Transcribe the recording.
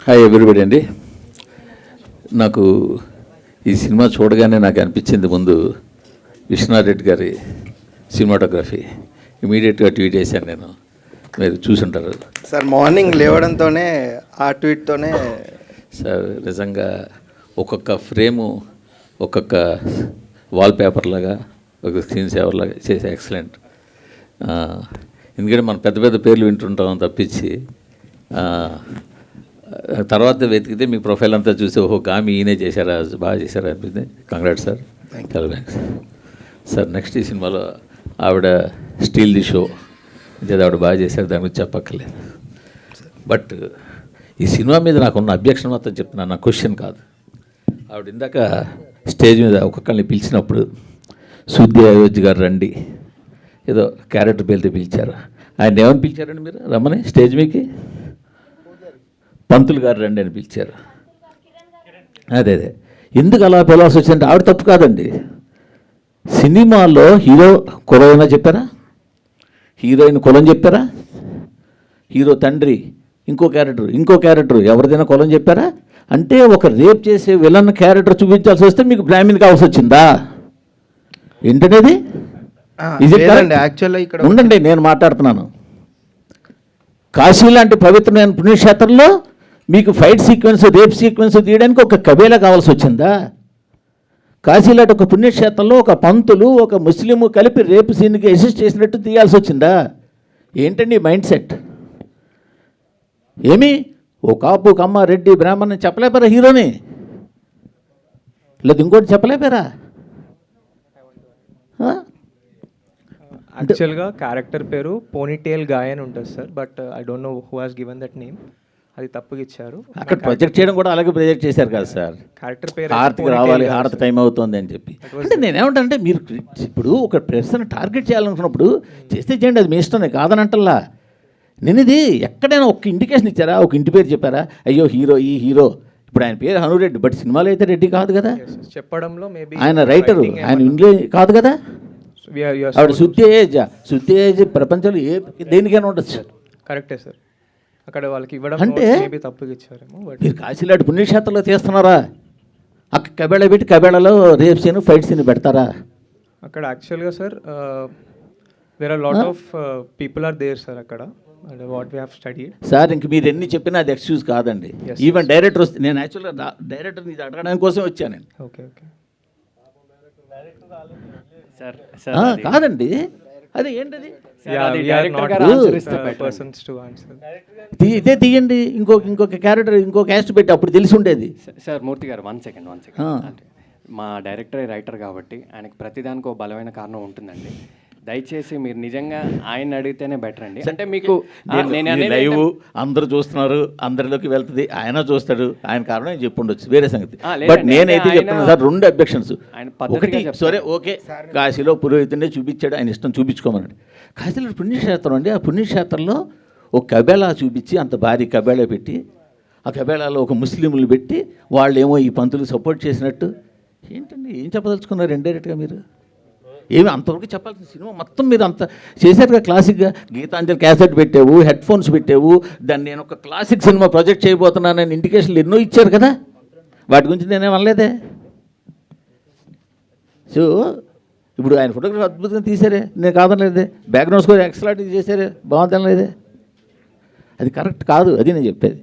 Hi everybody అండి. నాకు ఈ సినిమా చూడగానే నాకు అనిపించింది ముందు విశ్వనాథ్ రెడ్డి గారి సినిమాటోగ్రఫీ. ఇమీడియట్గా ట్వీట్ చేశాను నేను, మీరు చూసుంటారు సార్. మార్నింగ్ లేవడంతోనే ఆ ట్వీట్తోనే సార్ నిజంగా ఒక్కొక్క ఫ్రేము ఒక్కొక్క వాల్పేపర్ లాగా ఒక స్క్రీన్ సేవర్ లాగా చేసే ఎక్సలెంట్. ఎందుకంటే మనం పెద్ద పెద్ద పేర్లు వింటుంటాం తప్పించి తర్వాత వెతికితే మీ ప్రొఫైల్ అంతా చూసి ఓహో గామి ఈయనే చేశారా, బాగా చేశారా అనిపించింది. కంగ్రాట్స్ సార్, చాలా థ్యాంక్స్ సార్. నెక్స్ట్ ఈ సినిమాలో ఆవిడ స్టీల్ ది షో అంటే ఆవిడ బాగా చేశారు, దాని గురించి చెప్పక్కర్లేదు. బట్ ఈ సినిమా మీద నాకున్న అబ్జెక్షన్ మాత్రం చెప్తున్నాను, నా క్వశ్చన్ కాదు. ఆవిడ ఇందాక స్టేజ్ మీద ఒక్కొక్కరిని పిలిచినప్పుడు సుద్ది అయోధ్య గారు రండి ఏదో క్యారెక్టర్ పేరుతో పిలిచారు. ఆయన ఏమని పిలిచారండి మీరు రమ్మని స్టేజ్ మీకి? పంతులు గారు రండి అని పిలిచారు. అదే ఎందుకు అలా పిలవాల్సి వచ్చిందంటే ఆవిడ తప్పు కాదండి. సినిమాలో హీరో కులమైనా చెప్పారా, హీరోయిన్ కులం చెప్పారా, హీరో తండ్రి ఇంకో క్యారెక్టర్ ఎవరిదైనా కులం చెప్పారా? అంటే ఒక రేప్ చేసే విలన్ క్యారెక్టర్ చూపించాల్సి వస్తే మీకు బ్రాహ్మణ్ కావాల్సి వచ్చిందా ఏంటనేది? యాక్చువల్గా ఇక్కడ ఉండండి, నేను మాట్లాడుతున్నాను. కాశీ లాంటి పవిత్రమైన పుణ్యక్షేత్రంలో మీకు ఫైట్ సీక్వెన్స్, రేప్ సీక్వెన్స్ తీయడానికి ఒక కబేలా కావాల్సి వచ్చిందా? కాశీ లాంటి ఒక పుణ్యక్షేత్రంలో ఒక పంతులు ఒక ముస్లిము కలిపి రేపు సీన్కి అసిస్ట్ చేసినట్టు తీయాల్సి వచ్చిందా? ఏంటండి మైండ్ సెట్? ఏమి ఓ కాపు కమ్మ రెడ్డి బ్రాహ్మణ్ చెప్పలేపారా హీరోని? లేదు ఇంకోటి చెప్పలేపారా? యాక్చువల్గా క్యారెక్టర్ పేరు పోనీటేల్ గాయ్ అని ఉంటుంది sir, but I don't know who has given that name. అది తప్పుగా ఇచ్చారు. అక్కడ ప్రొజెక్ట్ చేయడం కూడా అలాగే ప్రొజెక్ట్ చేశారు కదా సార్. క్యారెక్టర్ పేరు హారతికి రావాలి, హారతి టైం అవుతుంది అని చెప్పి. అంటే నేనేమంటే మీరు ఇప్పుడు ఒక పర్సన్ టార్గెట్ చేయాలనుకున్నప్పుడు చేస్తే చేయండి, అది మీ ఇష్టమే కాదనంటల్లా. నేను ఇది ఎక్కడైనా ఒక ఇండికేషన్ ఇచ్చారా, ఒక ఇంటి పేరు చెప్పారా? అయ్యో హీరో ఈ హీరో ఇప్పుడు ఆయన పేరు హనురెడ్డి, బట్ సినిమాలో అయితే రెడ్డి కాదు కదా. చెప్పడంలో మేబీ ఆయన రైటరు, ఆయన ఇంట్లో కాదు కదా. ఆవిడ శుద్ధి ఏజ్ ప్రపంచంలో దేనికైనా ఉండొచ్చు. కరెక్టే సార్. అక్కడ వాళ్ళకి ఇవ్వడం అంటే తప్పుగా ఇచ్చారేమో. బట్ మీరు కాశీలాంటి పుణ్యక్షేత్రంలో తీస్తున్నారా? అక్కడ కబేళ పెట్టి కబేళలో రేప్ సీన్ ఫైట్ సీన్ పెడతారా? అక్కడ యాక్చువల్గా sir there are lot of people are there sir అక్కడ, what we have studied sir. ఇంక మీరు ఎన్ని చెప్పినా అది ఎక్స్క్యూజ్ కాదండి. ఈవెన్ డైరెక్టర్ వస్తే నేను యాక్చువల్గా డైరెక్టర్ ఇది అడగడానికి కోసం వచ్చాను నేను. ఓకే కాదండి, అది ఏంటది ఇదే తీయండి, ఇంకొక క్యారెక్టర్ ఇంకో క్యాస్ట్ పెట్టి అప్పుడు తెలిసి ఉండేది. సార్ మూర్తి గారు వన్ సెకండ్ మా డైరెక్టర్ రైటర్ కాబట్టి ఆయనకి ప్రతిదానికి ఒక బలమైన కారణం ఉంటుందండి. దయచేసి మీరు నిజంగా ఆయన అడిగితేనే బెటర్ అండి. అంటే మీకు లైవ్ అందరూ చూస్తున్నారు, అందరిలోకి వెళ్తుంది, ఆయన చూస్తాడు, ఆయన కారణం ఆయన చెప్పి ఉండొచ్చు, వేరే సంగతి. బట్ నేనైతే చెప్తున్నా సార్, రెండు అబ్జెక్షన్స్. ఒకటి సరే ఓకే, కాశీలో పురోహితుడినే చూపించాడు, ఆయన ఇష్టం చూపించుకోమన్నాడు. కాశీలో పుణ్యక్షేత్రం అండి, ఆ పుణ్యక్షేత్రంలో ఒక కబేళా చూపించి అంత భారీ కబేళా పెట్టి ఆ కబేళాలో ఒక ముస్లింలు పెట్టి వాళ్ళు ఏమో ఈ పంతులు సపోర్ట్ చేసినట్టు ఏంటండి? ఏం చెప్పదలుచుకున్నారు ఇండైరెక్ట్గా మీరు? ఏమి అంతవరకు చెప్పాల్సిన సినిమా మొత్తం మీరు అంత చేశారుగా. క్లాసిక్గా గీతాంజలి క్యాసెట్ పెట్టావు, హెడ్ ఫోన్స్ పెట్టావు, దాన్ని నేను ఒక క్లాసిక్ సినిమా ప్రాజెక్ట్ చేయబోతున్నానని ఇండికేషన్లు ఎన్నో ఇచ్చారు కదా, వాటి గురించి నేనేం అనలేదే. సో ఇప్పుడు ఆయన ఫోటోగ్రఫీ అద్భుతంగా తీసారే, నేను కాదనలేదే. బ్యాక్గ్రౌండ్ స్కోర్ ఎక్సలెంట్ చేశారే, బాగుందనలేదే. అది కరెక్ట్ కాదు, అది నేను చెప్పేది.